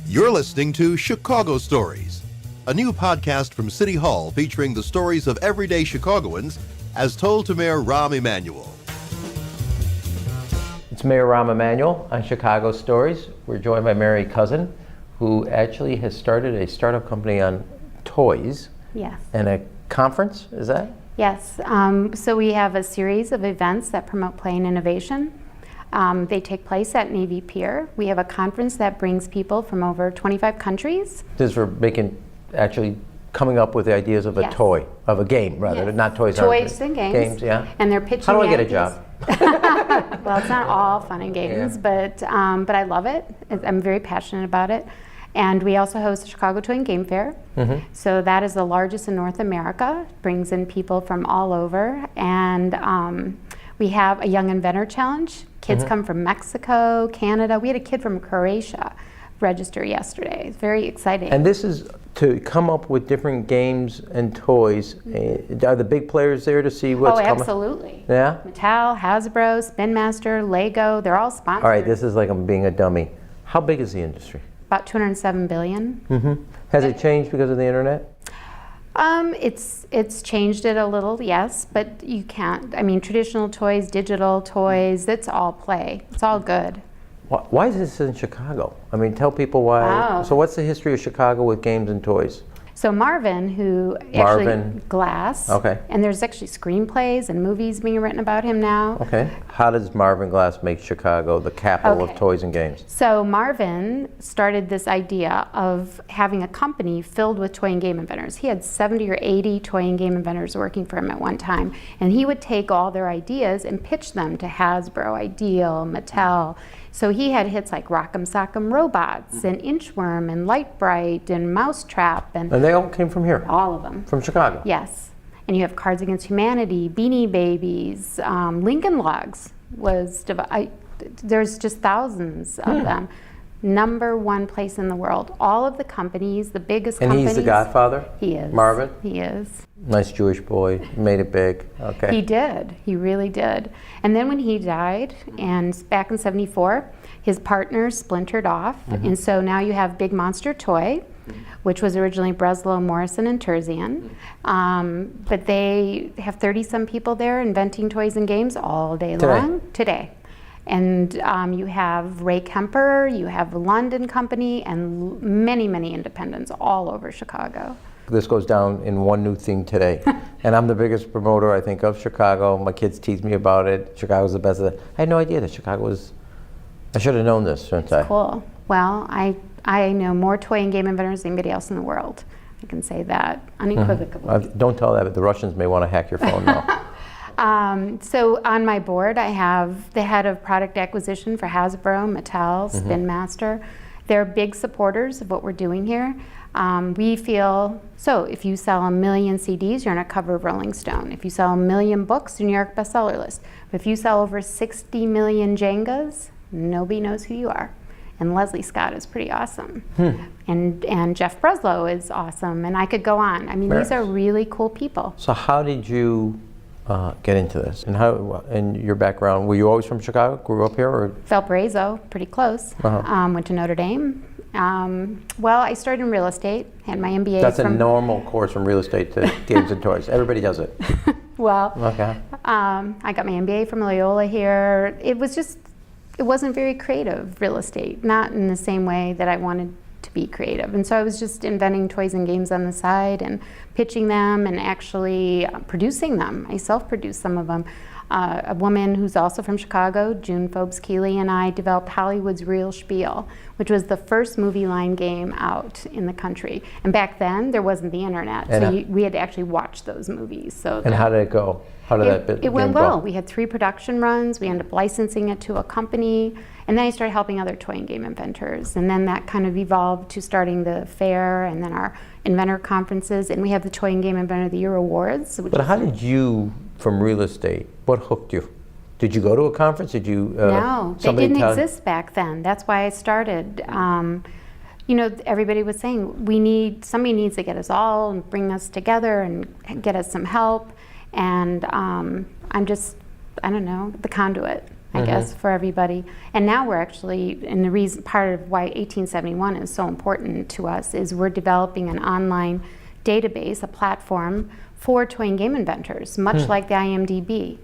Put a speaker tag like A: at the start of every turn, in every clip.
A: You're listening to Chicago Stories, a new podcast from City Hall featuring the stories of everyday Chicagoans as told to Mayor Rahm Emanuel.
B: It's Mayor Rahm Emanuel on Chicago Stories. We're joined by Mary Couzin, who actually has started a startup company on toys.
C: Yes.
B: And a conference, is that?
C: Yes. So we have a series of events that promote play and innovation. They take place at Navy Pier. We have a conference that brings people from over 25 countries.
B: This is for actually coming up with the ideas of a
C: Yes.
B: toy, of a game rather,
C: Yes.
B: not toys.
C: Toys and games.
B: Games, yeah.
C: And they're pitching
B: How do I get a
C: ideas.
B: job?
C: Well, it's not all fun and games, but I love it. I'm very passionate about it. And we also host the Chicago Toy and Game Fair.
B: Mm-hmm.
C: So that is the largest in North America, brings in people from all over. And we have a Young Inventor Challenge. Kids come from Mexico, Canada. We had a kid from Croatia register yesterday. It's very exciting.
B: And this is to come up with different games and toys. Are the big players there to see what's coming?
C: Oh, absolutely.
B: Yeah?
C: Mattel, Hasbro, Spin Master, Lego, they're all sponsored.
B: All right, this is like I'm being a dummy. How big is the industry?
C: About $207 billion.
B: Mm-hmm. Has it changed because of the internet?
C: It's changed it a little, yes, but you can't. I mean, traditional toys, digital toys, it's all play. It's all good.
B: Why is this in Chicago? I mean, tell people why.
C: Wow.
B: So what's the history of Chicago with games and toys?
C: So Marvin, who
B: Marvin.
C: Glass,
B: Okay.
C: And there's actually screenplays and movies being written about him now.
B: Okay. How does Marvin Glass make Chicago the capital of
C: Okay.
B: toys and games?
C: So Marvin started this idea of having a company filled with toy and game inventors. He had 70 or 80 toy and game inventors working for him at one time. And he would take all their ideas and pitch them to Hasbro, Ideal, Mattel. So he had hits like Rock'em Sock'em Robots and Inchworm and Light Bright and Mousetrap and
B: And they all came from here,
C: all of them.
B: from Chicago.
C: Yes. And you have Cards Against Humanity, Beanie Babies, Lincoln Logs was, there's just thousands of them. #1 place in the world. All of the companies, the biggest
B: And
C: companies.
B: he's the godfather?
C: He is.
B: Marvin?
C: He is.
B: Nice Jewish boy, made it big. Okay.
C: He did. He really did. And then when he died, and back in '74, his partners splintered off. And so now you have Big Monster Toy, which was originally Breslow, Morrison, and Terzian. But they have 30-some people there inventing toys and games all day long. Today. And you have Ray Kemper, you have London Company, and many, many independents all over Chicago.
B: This goes down in one new thing today. And I'm the biggest promoter, I think, of Chicago. My kids tease me about it. Chicago's the best of it. I had no idea that Chicago was, I should have known this, shouldn't I?
C: Cool. Well, I know more toy and game inventors than anybody else in the world. I can say that unequivocally.
B: Don't tell that, but the Russians may want to hack your phone now.
C: So on my board, I have the head of product acquisition for Hasbro, Mattel, Spin Master. They're big supporters of what we're doing here. We feel, so if you sell 1 million CDs, you're on a cover of Rolling Stone. If you sell 1 million books, you're New York bestseller list. If you sell over 60 million Jengas, nobody knows who you are. And Leslie Scott is pretty awesome. And Jeff Breslow is awesome. And I could go on. I mean, these are really cool people.
B: So how did you get into this? And how, in your background, were you always from Chicago? Grew up here? Or?
C: Valparaiso, pretty close. Went to Notre Dame. Well, I started in real estate, had my MBA
B: That's a normal course from real estate to games and toys. Everybody does it.
C: Well,
B: Okay.
C: I got my MBA from Loyola here. It wasn't very creative, real estate, not in the same way that I wanted to be creative. And so I was just inventing toys and games on the side and pitching them and actually producing them. I self-produced some of them. A woman who's also from Chicago, June Phobes-Keeley, and I developed Hollywood's Real Spiel, which was the first movie line game out in the country. And back then, there wasn't the internet, so we had to actually watch those movies. So
B: and how did it go? How did
C: it went well. We had 3 production runs. We ended up licensing it to a company. And then I started helping other toy and game inventors. And then that kind of evolved to starting the fair and then our inventor conferences. And we have the Toy and Game Inventor of the Year Awards.
B: But how did you, from real estate, what hooked you? Did you go to a conference? Did you?
C: No, they didn't exist back then. That's why I started. You know, everybody was saying, somebody needs to get us all and bring us together and get us some help. And I'm just, I don't know, the conduit. I guess, for everybody. And now we're actually, and the reason, part of why 1871 is so important to us is we're developing an online database, a platform for toy and game inventors, much like the IMDb.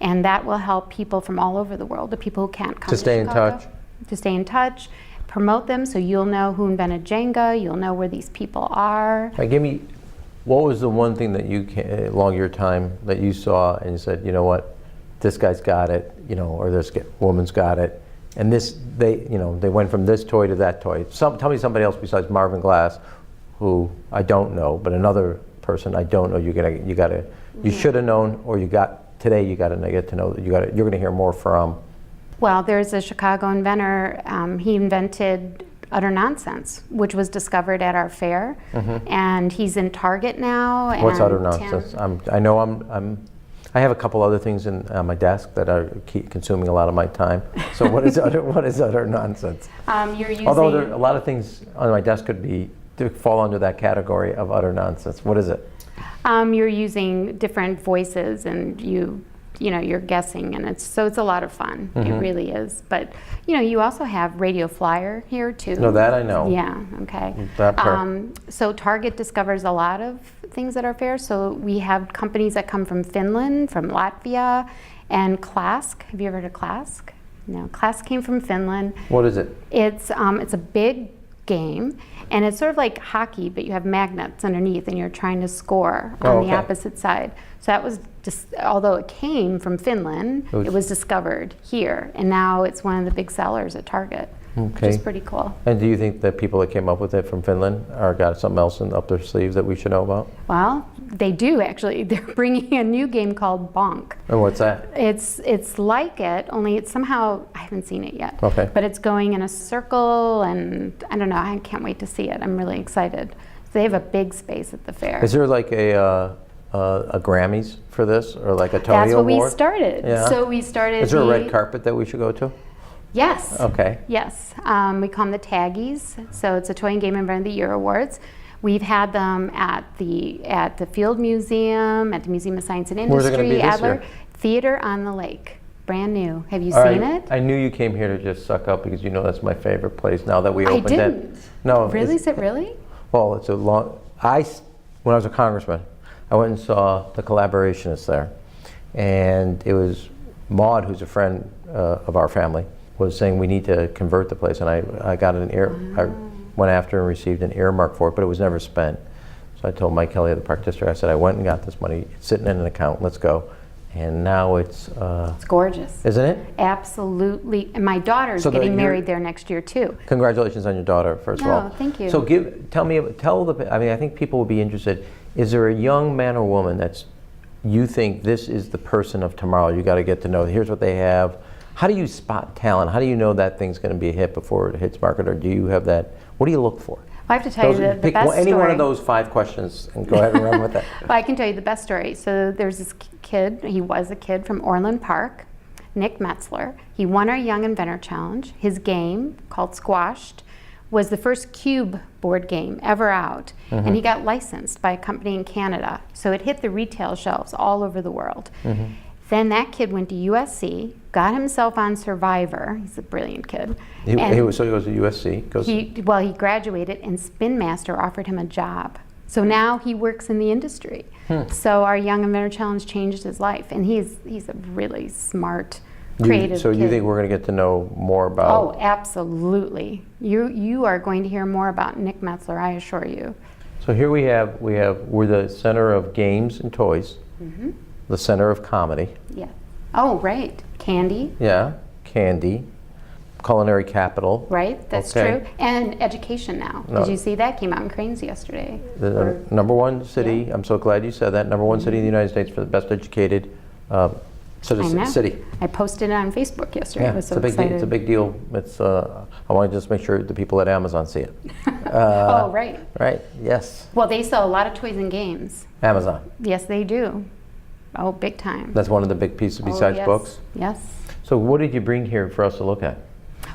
C: And that will help people from all over the world, the people who can't come to
B: stay in
C: Chicago,
B: touch.
C: to stay in touch, promote them, so you'll know who invented Jenga, you'll know where these people are.
B: All right, give me, what was the one thing that you, along your time, that you saw and you said, you know what, this guy's got it, you know, or this woman's got it, and this, they went from this toy to that toy. Tell me somebody else besides Marvin Glass, who I don't know, but another person I don't know. You should have known, or you today you got to get to know that you're going to hear more from.
C: Well, there's a Chicago inventor. He invented Utter Nonsense, which was discovered at our fair, and he's in Target now.
B: What's Utter Nonsense? I have a couple other things on my desk that are consuming a lot of my time. So what is utter nonsense?
C: You're using,
B: although there, a lot of things on my desk could fall under that category of utter nonsense. What is it?
C: You're using different voices, and you're guessing, and it's a lot of fun. It really is. But you also have Radio Flyer here too.
B: No, that I know.
C: Yeah. Okay. So Target discovers a lot of things at our fair. So we have companies that come from Finland, from Latvia, and Klask. Have you ever heard of Klask? No, Klask came from Finland.
B: What is it?
C: It's a big game, and it's sort of like hockey, but you have magnets underneath, and you're trying to score on the opposite side. So that was just, although it came from Finland, it was discovered here, and now it's one of the big sellers at Target, which is pretty cool.
B: And do you think that people that came up with it from Finland are got something else up their sleeves that we should know about?
C: Well, they do actually. They're bringing a new game called Bonk.
B: And what's that?
C: It's like it, only it's somehow, I haven't seen it yet.
B: Okay.
C: But it's going in a circle, and I don't know, I can't wait to see it. I'm really excited. So they have a big space at the fair.
B: Is there like a Grammys for this, or like a Tony Award?
C: That's what we started.
B: Yeah.
C: So we started.
B: Is there a red carpet that we should go to?
C: Yes.
B: Okay.
C: Yes. We call them the Taggies. So it's a Toy and Game Inventor of the Year Awards. We've had them at the Field Museum, at the Museum of Science and Industry,
B: Where's it going to be this
C: Adler
B: year?
C: Theater on the Lake. Brand new. Have you seen it?
B: I knew you came here to just suck up, because that's my favorite place now that we
C: I
B: opened it.
C: didn't.
B: No.
C: Really? Is it really?
B: Well, it's a long. When I was a congressman, I went and saw the Collaborationists there, and it was Maud, who's a friend of our family, was saying we need to convert the place, and I got I went after and received an earmark for it, but it was never spent. So I told Mike Kelly of the Park District, I said, I went and got this money, it's sitting in an account, let's go. And now it's
C: gorgeous.
B: Isn't it?
C: Absolutely. And my daughter's getting married there next year too.
B: Congratulations on your daughter, first of all.
C: Thank you.
B: So I think people would be interested. Is there a young man or woman that's you think this is the person of tomorrow? You got to get to know. Here's what they have. How do you spot talent? How do you know that thing's going to be a hit before it hits market, or do you have that? What do you look for?
C: I have to tell you the best story.
B: Any one of those 5 questions and go ahead and run with that.
C: Well, I can tell you the best story. So there's this kid, he was a kid from Orland Park, Nick Metzler. He won our Young Inventor Challenge. His game, called Squashed, was the first cube board game ever out. And he got licensed by a company in Canada. So it hit the retail shelves all over the world. Then that kid went to USC, got himself on Survivor. He's a brilliant kid.
B: He goes to USC.
C: He graduated, and Spin Master offered him a job. So now he works in the industry. So our Young Inventor Challenge changed his life, and he's a really smart, creative kid.
B: So you think we're going to get to know more about?
C: Oh, absolutely. You are going to hear more about Nick Metzler, I assure you.
B: So here we're the center of games and toys. The center of comedy.
C: Yeah. Oh, right. Candy.
B: Yeah, candy. Culinary capital.
C: Right, that's true. And education now. Did you see that? Came out in Cranes yesterday.
B: The number one city, I'm so glad you said that, number one city in the United States for the best educated city.
C: I posted it on Facebook yesterday.
B: Yeah,
C: I was so excited.
B: It's a big deal. I want to just make sure the people at Amazon see it.
C: Oh, right.
B: Right, yes.
C: Well, they sell a lot of toys and games.
B: Amazon.
C: Yes, they do. Oh, big time.
B: That's one of the big pieces besides books?
C: Yes.
B: So what did you bring here for us to look at?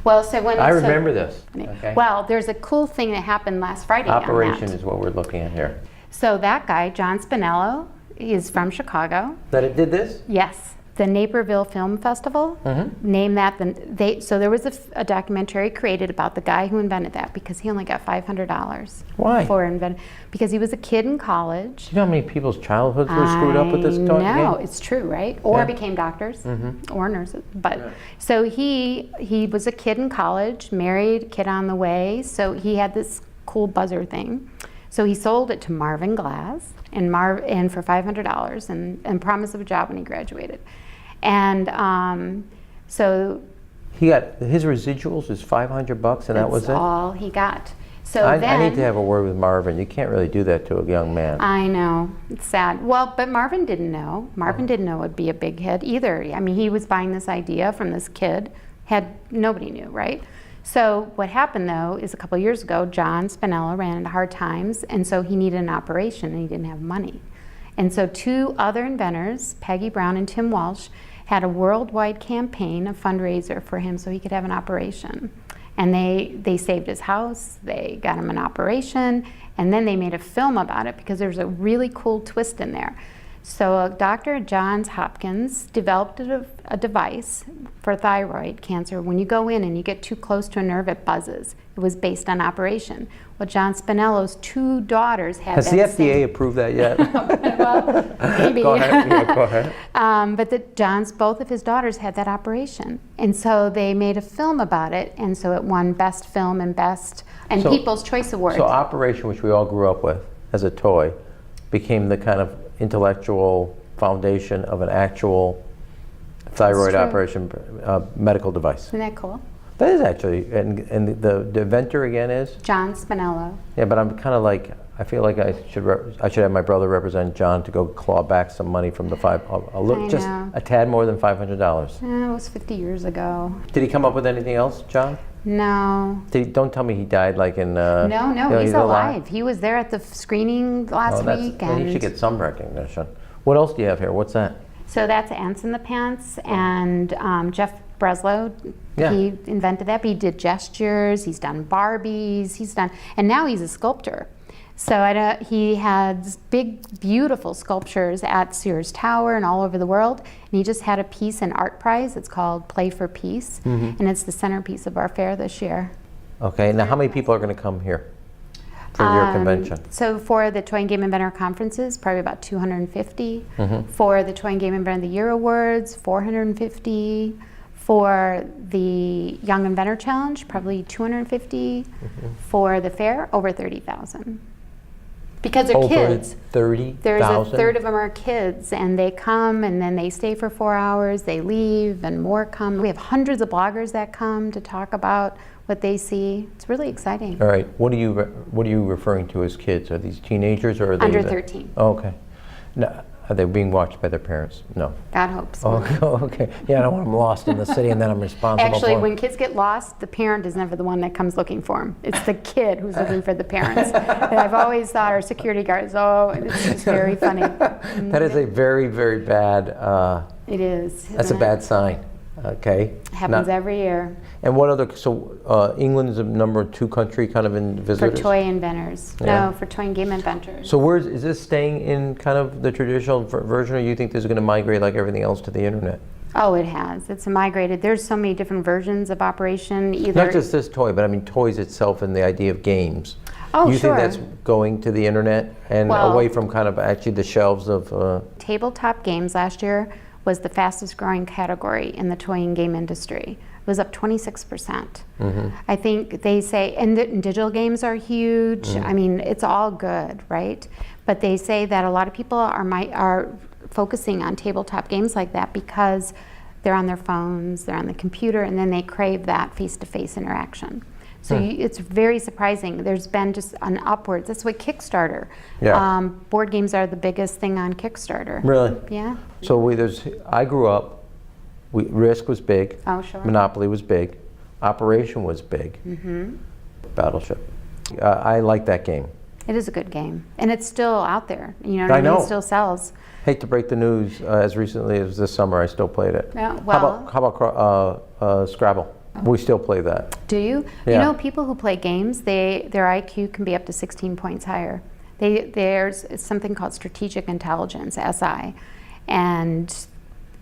C: Well, so when
B: I remember this. Okay.
C: Well, there's a cool thing that happened last Friday.
B: Operation is what we're looking at here.
C: So that guy, John Spinello, is from Chicago.
B: That it did this?
C: Yes. the Naperville Film Festival named that. So there was a documentary created about the guy who invented that, because he only got $500.
B: Why?
C: Because he was a kid in college.
B: Do you know how many people's childhoods were screwed up with this toy?
C: No, it's true, right? Or
B: Yeah.
C: became doctors or nurses. But so he was a kid in college, married, kid on the way. So he had this cool buzzer thing. So he sold it to Marvin Glass and for $500 and promise of a job when he graduated. And so
B: He got his residuals is $500, and that was it.
C: that's all he got. So
B: I
C: then
B: need to have a word with Marvin. You can't really do that to a young man.
C: I know, it's sad. Well, but Marvin didn't know. Marvin didn't know it'd be a big hit either. I mean, he was buying this idea from this kid. Nobody knew, right? So what happened though is a couple years ago, John Spinella ran into hard times, and so he needed an operation and he didn't have money. And so two other inventors, Peggy Brown and Tim Walsh, had a worldwide campaign, a fundraiser for him so he could have an operation. And they saved his house, they got him an operation, and then they made a film about it because there's a really cool twist in there. So a doctor at Johns Hopkins developed a device for thyroid cancer. When you go in and you get too close to a nerve, it buzzes. It was based on operation. Well, John Spinello's two daughters had
B: Has
C: that
B: the
C: same.
B: FDA approved that yet?
C: Well, maybe.
B: Go ahead. Yeah, go ahead.
C: But both of his daughters had that operation, and so they made a film about it, and so it won Best Film and
B: So-
C: People's Choice Award.
B: So Operation, which we all grew up with as a toy, became the kind of intellectual foundation of an actual thyroid
C: true.
B: operation medical device.
C: Isn't that cool?
B: That is actually, and the inventor again is?
C: John Spinello.
B: Yeah, but I'm kind of like, I feel like I should have my brother represent John to go claw back some money from the just
C: know.
B: a tad more than $500.
C: It was 50 years ago.
B: Did he come up with anything else, John?
C: No.
B: Don't tell me he died like in.
C: No, he's alive. He was there at the screening last week.
B: Well, he should get some recognition. What else do you have here? What's that?
C: So that's Ants in the Pants, and Jeff Breslow,
B: Yeah.
C: he invented that, but he did gestures, he's done Barbies, and now he's a sculptor. So he has big, beautiful sculptures at Sears Tower and all over the world, and he just had a piece in Art Prize. It's called Play for Peace, and it's the centerpiece of our fair this year.
B: Okay, now how many people are going to come here for your convention?
C: So for the Toy and Game Inventor conferences, probably about 250. For the Toy and Game Inventor of the Year Awards, 450. For the Young Inventor Challenge, probably 250. For the fair, over 30,000. Because they're kids.
B: 30,000?
C: There's a third of them are kids, and they come and then they stay for 4 hours, they leave, and more come. We have hundreds of bloggers that come to talk about what they see. It's really exciting.
B: All right, what are you referring to as kids? Are these teenagers or are they
C: Under 13.
B: Oh, okay. No, are they being watched by their parents? No.
C: God hopes. So.
B: Oh, okay. Yeah, I don't want them lost in the city and then I'm responsible
C: Actually,
B: for
C: when kids get lost, the parent is never the one that comes looking for them. It's the kid who's looking for the parents. And I've always thought our security guards, it's just very funny.
B: That is a very, very bad,
C: It is.
B: that's a bad sign. Okay.
C: It happens every year.
B: And what other, so England is the #2 country kind of in
C: For
B: visitors?
C: toy inventors.
B: Yeah.
C: No, for toy and game inventors.
B: So is this staying in kind of the traditional version, or you think this is going to migrate like everything else to the internet?
C: Oh, it has. It's migrated. There's so many different versions of Operation.
B: Not just this toy, but I mean toys itself and the idea of games.
C: Oh,
B: you
C: sure.
B: think that's going to the internet and
C: Well,
B: away from kind of actually the shelves of...
C: Tabletop games last year was the fastest growing category in the toy and game industry. It was up 26%. I think they say, and digital games are huge. I mean, it's all good, right? But they say that a lot of people are focusing on tabletop games like that because they're on their phones, they're on the computer, and then they crave that face-to-face interaction. So it's very surprising. There's been just an upwards. That's what Kickstarter.
B: Yeah.
C: Board games are the biggest thing on Kickstarter.
B: Really?
C: Yeah.
B: So I grew up, Risk was big.
C: Oh, sure.
B: Monopoly was big. Operation was big. Battleship. I like that game.
C: It is a good game, and it's still out there. You know what I mean?
B: know.
C: It still sells.
B: Hate to break the news, as recently as this summer, I still played it.
C: Yeah, well-
B: How about Scrabble? We still play that.
C: Do you?
B: Yeah.
C: You know, people who play games, their IQ can be up to 16 points higher. There's something called strategic intelligence, SI, and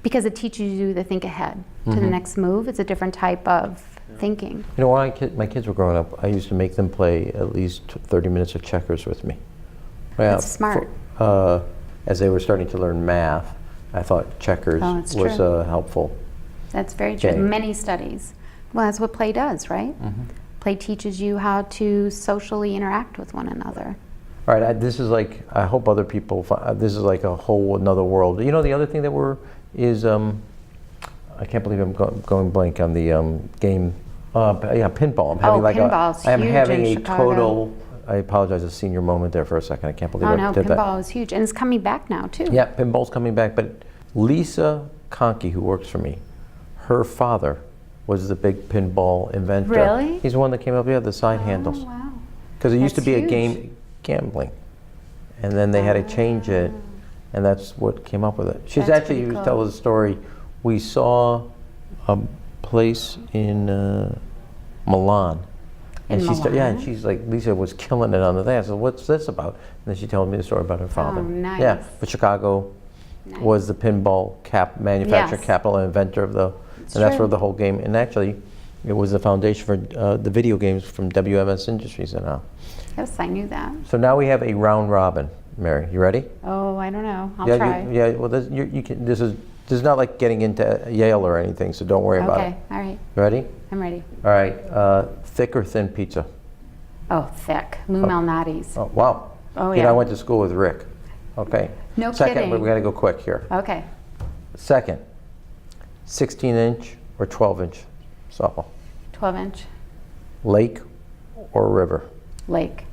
C: Because it teaches you to think ahead to the next move. It's a different type of thinking.
B: You know, when my kids were growing up, I used to make them play at least 30 minutes of checkers with me.
C: That's smart.
B: As they were starting to learn math, I thought checkers was helpful.
C: That's very true.
B: game.
C: Many studies. Well, that's what play does, right? Play teaches you how to socially interact with one another.
B: All right, this is like, I hope other people, this is like a whole another world. You know, the other thing that is, I can't believe I'm going blank on the game, yeah, pinball. I'm having
C: pinball's
B: I'm
C: huge
B: having
C: in
B: a
C: Chicago.
B: total, I apologize, a senior moment there for a second. I can't believe
C: Oh
B: I
C: no,
B: did that.
C: pinball is huge, and it's coming back now too.
B: Yeah, pinball's coming back, but Lisa Conkey, who works for me, her father was the big pinball inventor.
C: Really?
B: He's the one that came up with the side handles.
C: Oh wow.
B: Because it used to
C: That's
B: be a
C: huge.
B: game gambling, and then they had to change it, and that's what came up with it. She's
C: That's
B: actually,
C: pretty
B: you
C: cool.
B: tell the story, we saw a place in Milan.
C: In
B: And yeah, and
C: Milan?
B: she's like, Lisa was killing it on the thing. I said, what's this about? And then she told me the story about her father.
C: Oh, nice.
B: Yeah, but Chicago
C: Nice.
B: was the pinball manufacturer,
C: Yes.
B: capital, and inventor of the,
C: It's
B: and that's
C: true.
B: where the whole game, and actually, it was the foundation for the video games from WMS Industries and all.
C: Yes, I knew that.
B: So now we have a round robin, Mary. You ready?
C: Oh, I don't know. I'll
B: yeah,
C: try.
B: yeah. Well, you can. This is not like getting into Yale or anything, so don't worry about it.
C: Okay, all right.
B: Ready?
C: I'm ready.
B: All right. Thick or thin pizza?
C: Oh, thick. Lou Malnati's.
B: Oh, wow.
C: Oh,
B: You know,
C: yeah.
B: I went to school with Rick. Okay.
C: No
B: Second,
C: kidding.
B: but we got to go quick here.
C: Okay.
B: Second, 16-inch or 12-inch softball?
C: 12-inch.
B: Lake or river?
C: Lake.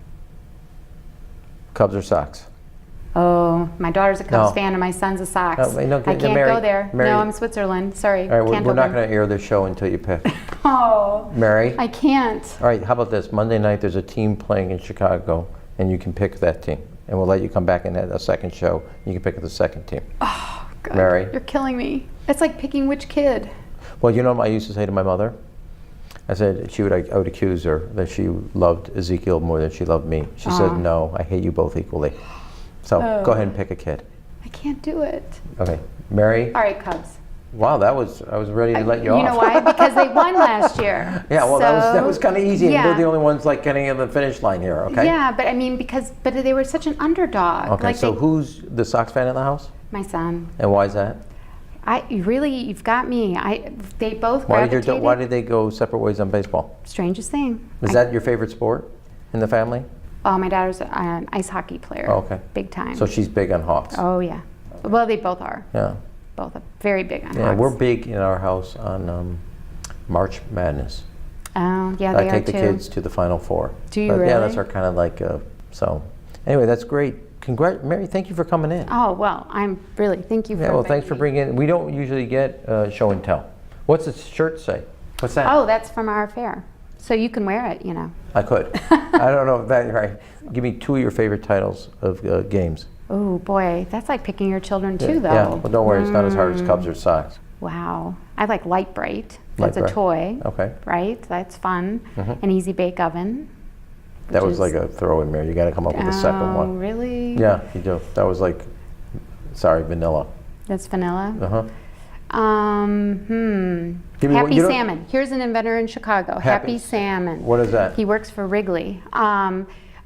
B: Cubs or Sox?
C: Oh, my daughter's a Cubs
B: No.
C: fan and my son's a Sox.
B: No, no,
C: I can't
B: Mary-
C: go there.
B: Mary-
C: No, I'm Switzerland. Sorry.
B: All right,
C: can't
B: we're
C: go
B: not
C: there.
B: going to air this show until you pick.
C: Oh,
B: Mary?
C: I can't.
B: All right, how about this? Monday night, there's a team playing in Chicago, and you can pick that team. And we'll let you come back and have a second show. You can pick the second team.
C: Oh, God.
B: Mary?
C: You're killing me. It's like picking which kid.
B: Well, you know what I used to say to my mother? I said I would accuse her that she loved Ezekiel more than she loved me. She said, no, I hate you both equally. So go ahead and pick a kid.
C: I can't do it.
B: Okay, Mary?
C: All right, Cubs.
B: Wow, I was ready to let you off.
C: You know why? Because they won last year.
B: Yeah, well, that was
C: So,
B: kind of easy. And
C: yeah.
B: they're the only ones like getting in the finish line here, okay?
C: Yeah, but I mean, but they were such an underdog.
B: Okay,
C: Like
B: so
C: they-
B: who's the Sox fan in the house?
C: My son.
B: And why is that?
C: You've got me. They both
B: Why
C: gravitated.
B: did they go separate ways on baseball?
C: Strangest thing.
B: Is that your favorite sport in the family?
C: Oh, my daughter's an ice hockey player.
B: Oh, okay.
C: Big time.
B: So she's big on Hawks.
C: Oh, yeah. Well, they both are.
B: Yeah.
C: Both are very big on
B: Yeah,
C: Hawks.
B: we're big in our house on March Madness.
C: Oh, yeah,
B: I
C: they
B: take
C: are
B: the
C: too.
B: kids to the Final Four.
C: Do you
B: But, Yeah, that's
C: really?
B: our kind of like, so. Anyway, that's great. Mary, thank you for coming in.
C: Oh, well, thank you for
B: Yeah, well, thanks for
C: inviting me.
B: bringing in. We don't usually get show and tell. What's the shirt say? What's that?
C: Oh, that's from our fair. So you can wear it, you know.
B: I could. I don't know if that's right. Give me two of your favorite titles of games.
C: Oh, boy, that's like picking your children too, though.
B: Yeah, well, don't worry. It's not as hard as Cubs or Sox.
C: Wow. I like Light Bright.
B: Light
C: That's a
B: Bright.
C: toy.
B: Okay.
C: Right? That's fun.
B: Mhm.
C: An easy bake oven.
B: That
C: which
B: was like
C: is-
B: a throw in there. You got to come up with a second
C: Oh,
B: one.
C: really?
B: Yeah, you do. That was like, sorry, vanilla.
C: That's vanilla.
B: Uh-huh. Give me
C: Happy
B: one- you don't-
C: Salmon. Here's an inventor in Chicago. Happy Salmon.
B: What is that?
C: He works for Wrigley.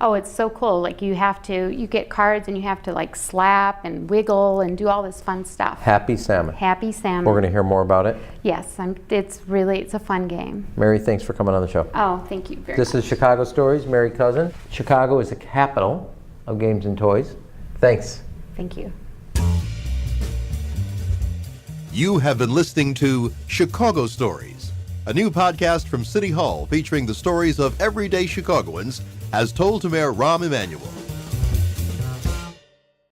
C: Oh, it's so cool. Like you get cards and you have to like slap and wiggle and do all this fun stuff.
B: Happy Salmon.
C: Happy Salmon.
B: We're going to hear more about it.
C: Yes, it's a fun game.
B: Mary, thanks for coming on the show.
C: Oh, thank you very
B: This
C: much.
B: is Chicago Stories, Mary Couzin. Chicago is the capital of games and toys. Thanks.
C: Thank you.
A: You have been listening to Chicago Stories, a new podcast from City Hall featuring the stories of everyday Chicagoans as told to Mayor Rahm Emanuel.